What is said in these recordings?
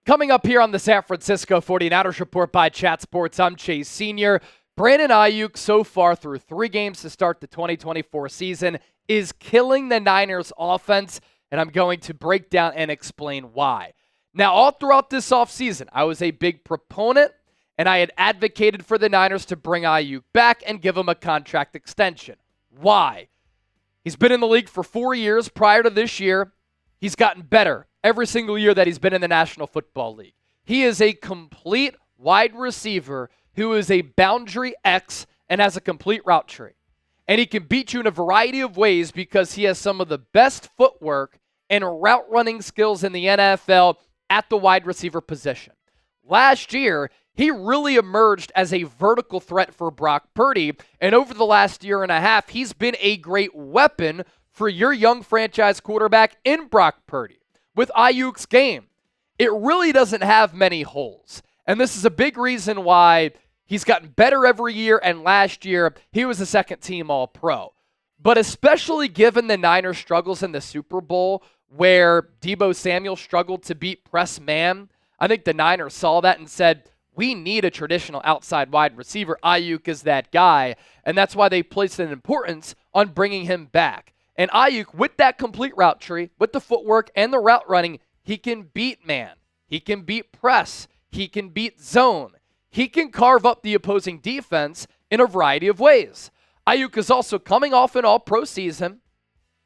Coming up here on the San Francisco 49ers Report by Chat Sports, I'm Chase Sr. Brandon Aiyuk, so far through 3 games to start the 2024 season, is killing the Niners offense, and I'm going to break down and explain why. Now, all throughout this offseason, I was a big proponent, and I had advocated for the Niners to bring Aiyuk back and give him a contract extension. Why? He's been in the league for 4 years. Prior to this year, he's gotten better every single year that he's been in the National Football League. He is a complete wide receiver who is a boundary X and has a complete route tree. And he can beat you in a variety of ways because he has some of the best footwork and route running skills in the NFL at the wide receiver position. Last year, he really emerged as a vertical threat for Brock Purdy, and over the last year and a half, he's been a great weapon for your young franchise quarterback in Brock Purdy. With Aiyuk's game, it really doesn't have many holes, and this is a big reason why he's gotten better every year, and last year, he was a second-team All-Pro. But especially given the Niners' struggles in the Super Bowl, where Deebo Samuel struggled to beat press man, I think the Niners saw that and said, we need a traditional outside wide receiver. Aiyuk is that guy, and that's why they placed an importance on bringing him back. And Aiyuk, with that complete route tree, with the footwork and the route running, he can beat man. He can beat press. He can beat zone. He can carve up the opposing defense in a variety of ways. Aiyuk is also coming off an all-pro season.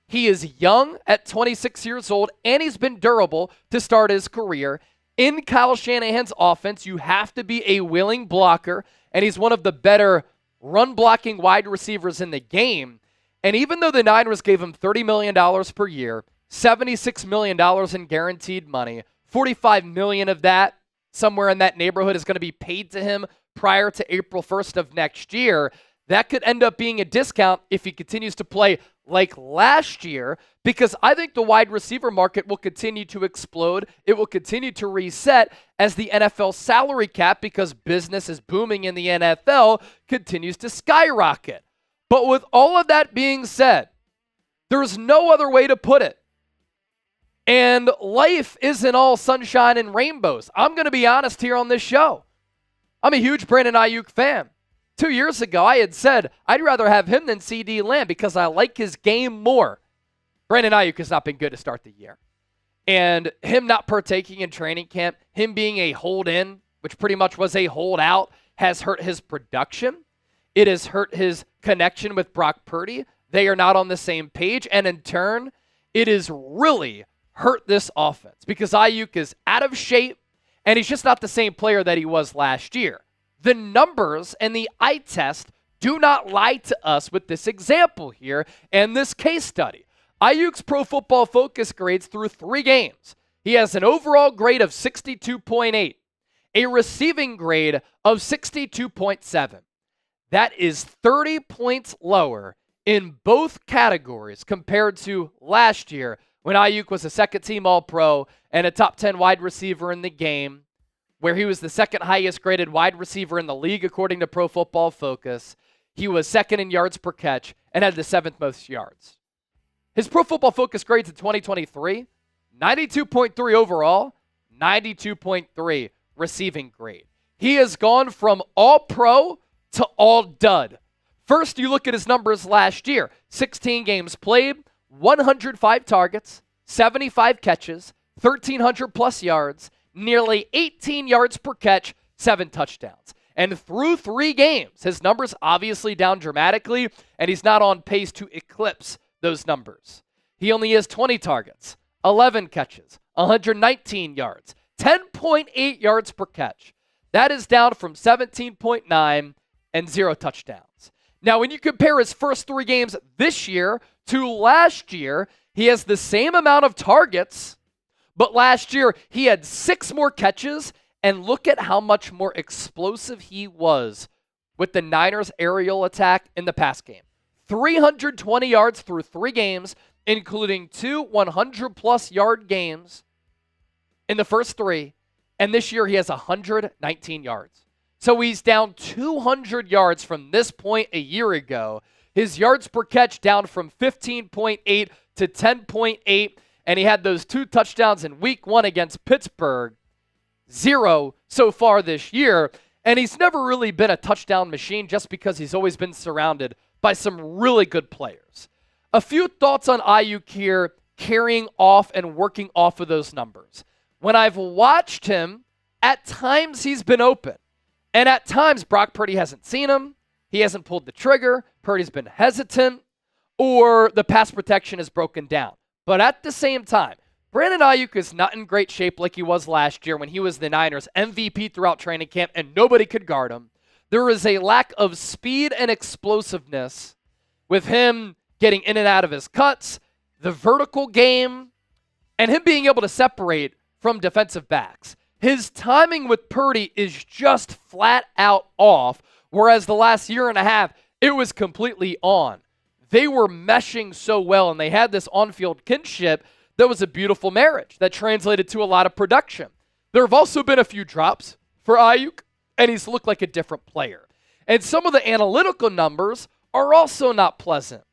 He is young at 26 years old, and he's been durable to start his career. In Kyle Shanahan's offense, you have to be a willing blocker, and he's one of the better run-blocking wide receivers in the game. And even though the Niners gave him $30 million per year, $76 million in guaranteed money, $45 million of that, somewhere in that neighborhood, is going to be paid to him prior to April 1st of next year, that could end up being a discount if he continues to play like last year, because I think the wide receiver market will continue to explode. It will continue to reset as the NFL salary cap, because business is booming in the NFL, continues to skyrocket. But with all of that being said, there's no other way to put it. And life isn't all sunshine and rainbows. I'm going to be honest here on this show. I'm a huge Brandon Aiyuk fan. 2 years ago, I had said I'd rather have him than CD Lamb because I like his game more. Brandon Aiyuk has not been good to start the year. And him not partaking in training camp, him being a hold-in, which pretty much was a hold-out, has hurt his production. It has hurt his connection with Brock Purdy. They are not on the same page. And in turn, it has really hurt this offense because Aiyuk is out of shape, and he's just not the same player that he was last year. The numbers and the eye test do not lie to us with this example here and this case study. Aiyuk's Pro Football Focus grades through 3 games. He has an overall grade of 62.8, a receiving grade of 62.7. That is 30 points lower in both categories compared to last year when Aiyuk was a second-team All-Pro and a top 10 wide receiver in the game, where he was the second highest graded wide receiver in the league according to Pro Football Focus. He was second in yards per catch and had the 7th most yards. His Pro Football Focus grades in 2023, 92.3 overall, 92.3 receiving grade. He has gone from all-pro to all-dud. First, you look at his numbers last year. 16 games played, 105 targets, 75 catches, 1,300 plus yards, nearly 18 yards per catch, 7 touchdowns. And through 3 games, his numbers obviously down dramatically, and he's not on pace to eclipse those numbers. He only has 20 targets, 11 catches, 119 yards, 10.8 yards per catch. That is down from 17.9 and 0 touchdowns. Now, when you compare his first 3 games this year to last year, he has the same amount of targets, but last year, he had 6 more catches, and look at how much more explosive he was with the Niners' aerial attack in the pass game. 320 yards through 3 games, including 2 100-plus yard games in the first 3, and this year he has 119 yards. So he's down 200 yards from this point a year ago. His yards per catch down from 15.8 to 10.8, and he had those 2 touchdowns in week 1 against Pittsburgh. 0 so far this year. And he's never really been a touchdown machine just because he's always been surrounded by some really good players. A few thoughts on Aiyuk here, carrying off and working off of those numbers. When I've watched him, at times he's been open. And at times Brock Purdy hasn't seen him. He hasn't pulled the trigger. Purdy's been hesitant. Or the pass protection is broken down. But at the same time, Brandon Aiyuk is not in great shape like he was last year when he was the Niners' MVP throughout training camp and nobody could guard him. There is a lack of speed and explosiveness with him getting in and out of his cuts, the vertical game, and him being able to separate from defensive backs. His timing with Purdy is just flat out off, whereas the last year and a half, it was completely on. They were meshing so well, and they had this on-field kinship that was a beautiful marriage that translated to a lot of production. There have also been a few drops for Aiyuk, and he's looked like a different player. And some of the analytical numbers are also not pleasant.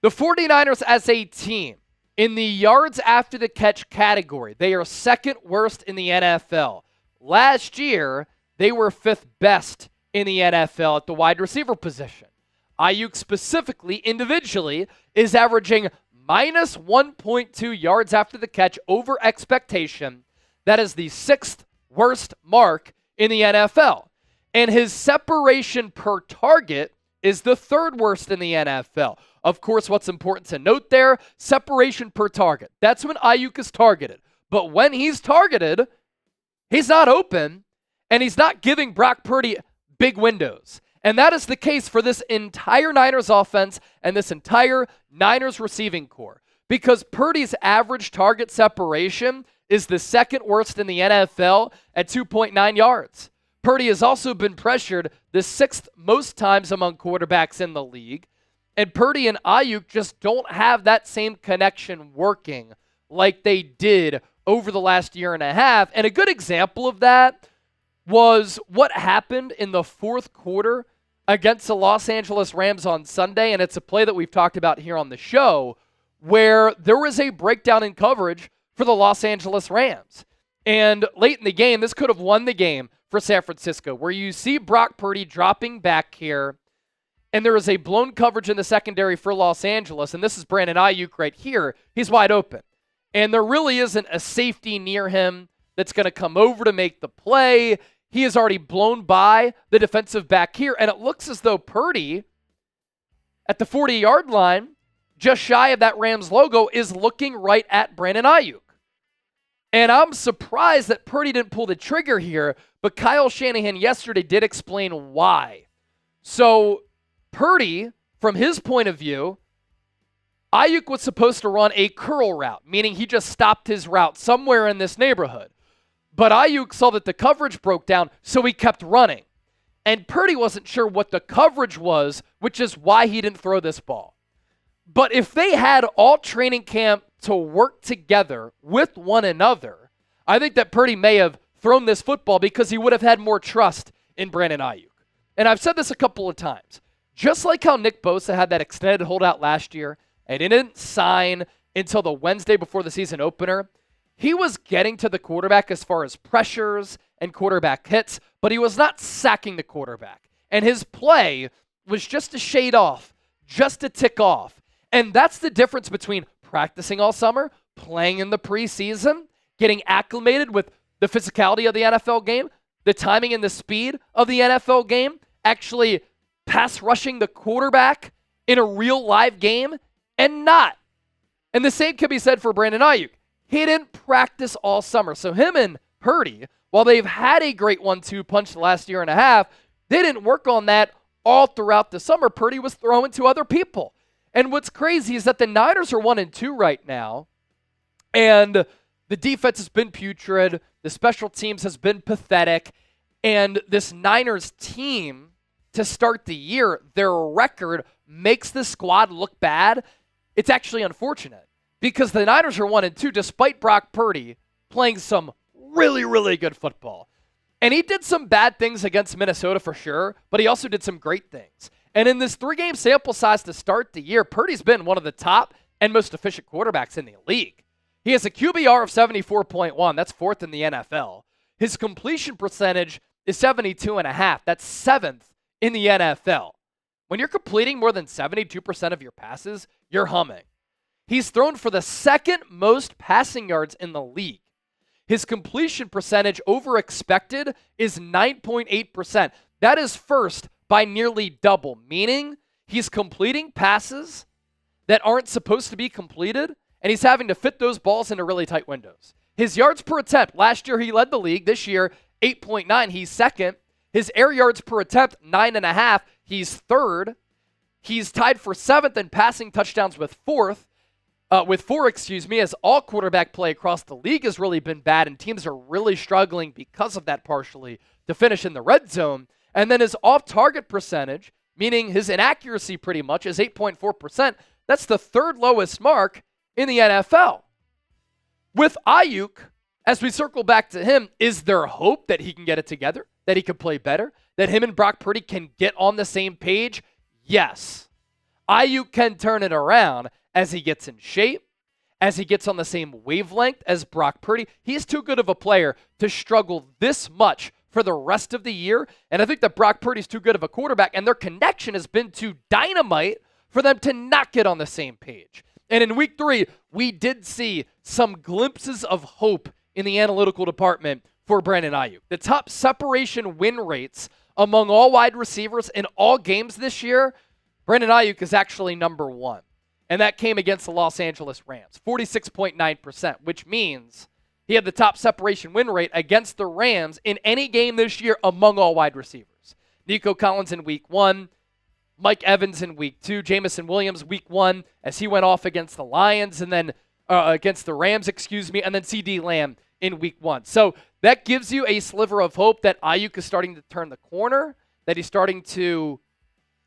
The 49ers as a team, in the yards after the catch category, they are second worst in the NFL. Last year, they were fifth best in the NFL at the wide receiver position. Aiyuk specifically, individually, is averaging minus 1.2 yards after the catch over expectation. That is the sixth worst mark in the NFL. And his separation per target is the third worst in the NFL. Of course, what's important to note there, separation per target. That's when Aiyuk is targeted. But when he's targeted, he's not open, and he's not giving Brock Purdy big windows. And that is the case for this entire Niners offense and this entire Niners receiving core. Because Purdy's average target separation is the second worst in the NFL at 2.9 yards. Purdy has also been pressured the sixth most times among quarterbacks in the league. And Purdy and Aiyuk just don't have that same connection working like they did over the last year and a half. And a good example of that was what happened in the fourth quarter against the Los Angeles Rams on Sunday. And it's a play that we've talked about here on the show where there was a breakdown in coverage for the Los Angeles Rams. And late in the game, this could have won the game for San Francisco, where you see Brock Purdy dropping back here, and there is a blown coverage in the secondary for Los Angeles, and this is Brandon Aiyuk right here. He's wide open. And there really isn't a safety near him that's going to come over to make the play. He is already blown by the defensive back here, and it looks as though Purdy, at the 40-yard line, just shy of that Rams logo, is looking right at Brandon Aiyuk. And I'm surprised that Purdy didn't pull the trigger here, but Kyle Shanahan yesterday did explain why. So Purdy, from his point of view, Aiyuk was supposed to run a curl route, meaning he just stopped his route somewhere in this neighborhood. But Aiyuk saw that the coverage broke down, so he kept running. And Purdy wasn't sure what the coverage was, which is why he didn't throw this ball. But if they had all training camp to work together with one another, I think that Purdy may have thrown this football because he would have had more trust in Brandon Aiyuk. And I've said this a couple of times. Just like how Nick Bosa had that extended holdout last year and didn't sign until the Wednesday before the season opener, he was getting to the quarterback as far as pressures and quarterback hits, but he was not sacking the quarterback. And his play was just a shade off, just a tick off. And that's the difference between practicing all summer, playing in the preseason, getting acclimated with the physicality of the NFL game, the timing and the speed of the NFL game, actually pass rushing the quarterback in a real live game, and not. And the same can be said for Brandon Aiyuk. He didn't practice all summer. So him and Purdy, while they've had a great 1-2 punch the last year and a half, they didn't work on that all throughout the summer. Purdy was throwing to other people. And what's crazy is that the Niners are 1-2 right now, and the defense has been putrid, the special teams has been pathetic, and this Niners team, to start the year, their record makes the squad look bad. It's actually unfortunate, because the Niners are 1-2 despite Brock Purdy playing some really, really good football. And he did some bad things against Minnesota for sure, but he also did some great things. And in this 3-game sample size to start the year, Purdy's been one of the top and most efficient quarterbacks in the league. He has a QBR of 74.1. That's fourth in the NFL. His completion percentage is 72.5. That's 7th in the NFL. When you're completing more than 72% of your passes, you're humming. He's thrown for the second most passing yards in the league. His completion percentage over expected is 9.8%. That is first by nearly double, meaning he's completing passes that aren't supposed to be completed, and he's having to fit those balls into really tight windows. His yards per attempt, last year he led the league. This year, 8.9, he's second. His air yards per attempt, 9.5, he's third. He's tied for 7th in passing touchdowns with 4, as all quarterback play across the league has really been bad, and teams are really struggling because of that partially to finish in the red zone. And then his off-target percentage, meaning his inaccuracy pretty much, is 8.4%. That's the 3rd lowest mark in the NFL. With Aiyuk, as we circle back to him, is there hope that he can get it together, that he can play better, that him and Brock Purdy can get on the same page? Yes. Aiyuk can turn it around as he gets in shape, as he gets on the same wavelength as Brock Purdy. He's too good of a player to struggle this much for the rest of the year, and I think that Brock Purdy's too good of a quarterback, and their connection has been too dynamite for them to not get on the same page. And in week 3, we did see some glimpses of hope in the analytical department for Brandon Aiyuk. The top separation win rates among all wide receivers in all games this year, Brandon Aiyuk is actually number 1. And that came against the Los Angeles Rams, 46.9%, which means he had the top separation win rate against the Rams in any game this year among all wide receivers. Nico Collins in week 1, Mike Evans in week 2, Jamison Williams week 1 as he went off against the Lions and then against the Rams, and then CD Lamb in week 1. So that gives you a sliver of hope that Aiyuk is starting to turn the corner, that he's starting to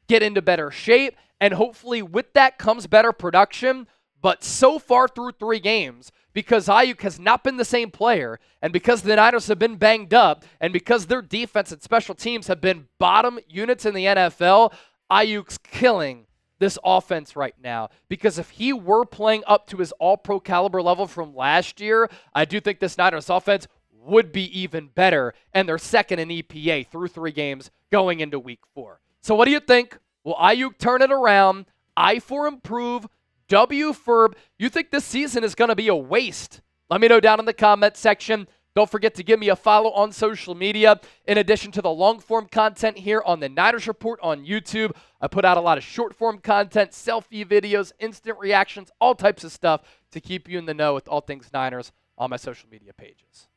get into better shape, and hopefully with that comes better production. But so far through 3 games, because Aiyuk has not been the same player, and because the Niners have been banged up, and because their defense and special teams have been bottom units in the NFL, Aiyuk's killing this offense right now. Because if he were playing up to his all-pro caliber level from last year, I do think this Niners offense would be even better, and they're second in EPA through 3 games going into week 4. So what do you think? Will Aiyuk turn it around? I for improve. W for you think this season is going to be a waste? Let me know down in the comment section. Don't forget to give me a follow on social media. In addition to the long-form content here on the Niners Report on YouTube, I put out a lot of short-form content, selfie videos, instant reactions, all types of stuff to keep you in the know with all things Niners on my social media pages.